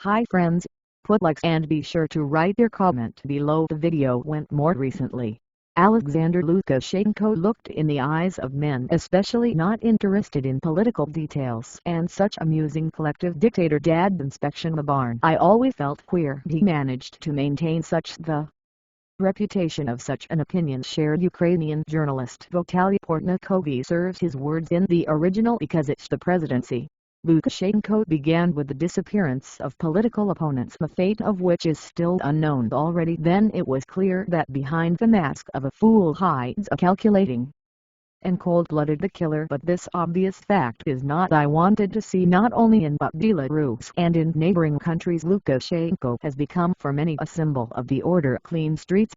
Hi friends, put likes and be sure to write your comment below the video. When more recently, Alexander Lukashenko looked in the eyes of men especially not interested in political details and such amusing collective dictator dad inspection the barn. I always felt queer he managed to maintain such the reputation of such an opinion shared Ukrainian journalist Vitaly Portnikov. He serves his words in the original because it's the presidency. Lukashenko began with the disappearance of political opponents, the fate of which is still unknown. Already then it was clear that behind the mask of a fool hides a calculating and cold-blooded killer. But this obvious fact is not I wanted to see. Not only in but Belarus and in neighboring countries, Lukashenko has become for many a symbol of the order. Clean streets,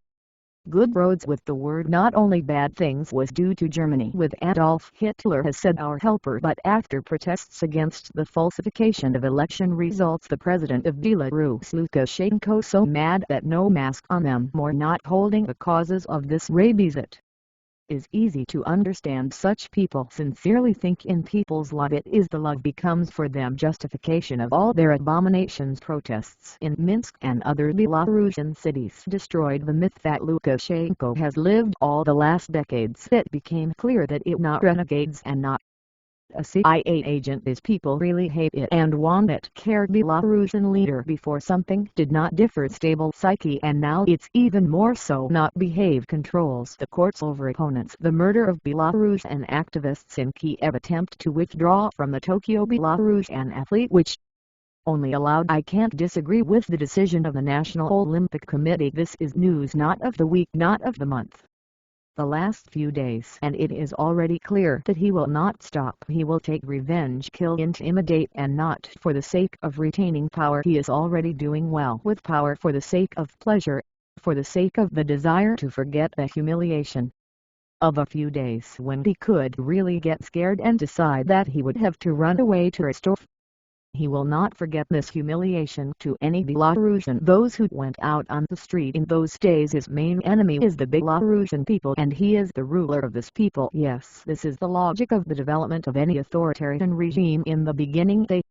good roads with the word. Not only bad things was due to Germany with Adolf Hitler has said our helper, but after protests against the falsification of election results, the president of Belarus Lukashenko so mad that no mask on them more not holding the causes of this rabies. It is easy to understand such people sincerely think in people's love. It is the love becomes for them justification of all their abominations. Protests in Minsk and other Belarusian cities destroyed the myth that Lukashenko has lived all the last decades. It became clear that it not renegades and not a CIA agent is people really hate it and want it. Cared Belarusian leader before something did not differ stable psyche, and now it's even more so not behave. Controls the courts over opponents. The murder of Belarusian activists in Kiev, attempt to withdraw from the Tokyo Belarusian athlete which only allowed. I can't disagree with the decision of the National Olympic Committee. This is news not of the week, not of the month, the last few days, and it is already clear that he will not stop. He will take revenge, kill, intimidate, and not for the sake of retaining power. He is already doing well with power for the sake of pleasure, for the sake of the desire to forget the humiliation of a few days when he could really get scared and decide that he would have to run away to restore. He will not forget this humiliation to any Belarusian. Those who went out on the street in those days, his main enemy is the Belarusian people, and he is the ruler of this people. Yes, this is the logic of the development of any authoritarian regime. In the beginning they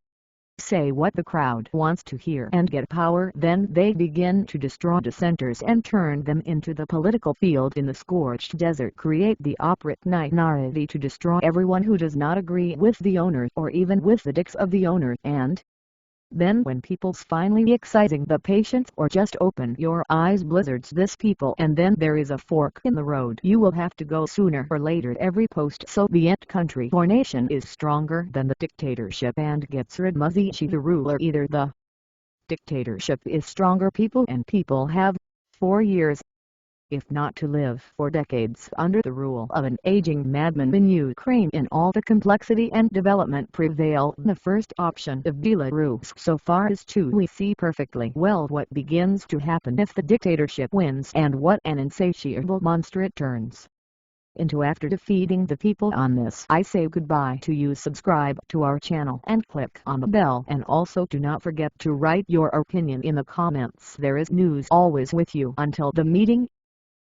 say what the crowd wants to hear and get power, then they begin to destroy dissenters and turn them into the political field in the scorched desert, create the opportunity to destroy everyone who does not agree with the owner or even with the dicks of the owner. And then when people's finally excising the patience or just open your eyes blizzards this people, and then there is a fork in the road. You will have to go sooner or later. Every post-Soviet country or nation is stronger than the dictatorship and gets rid of the ruler. Either the dictatorship is stronger people and people have 4 years, if not to live for decades under the rule of an aging madman. In Ukraine, in all the complexity and development prevail, the first option of Belarus so far is to we see perfectly well what begins to happen if the dictatorship wins and what an insatiable monster it turns into after defeating the people. On this I say goodbye to you. Subscribe to our channel and click on the bell, and also do not forget to write your opinion in the comments. There is news always with you. Until the meeting.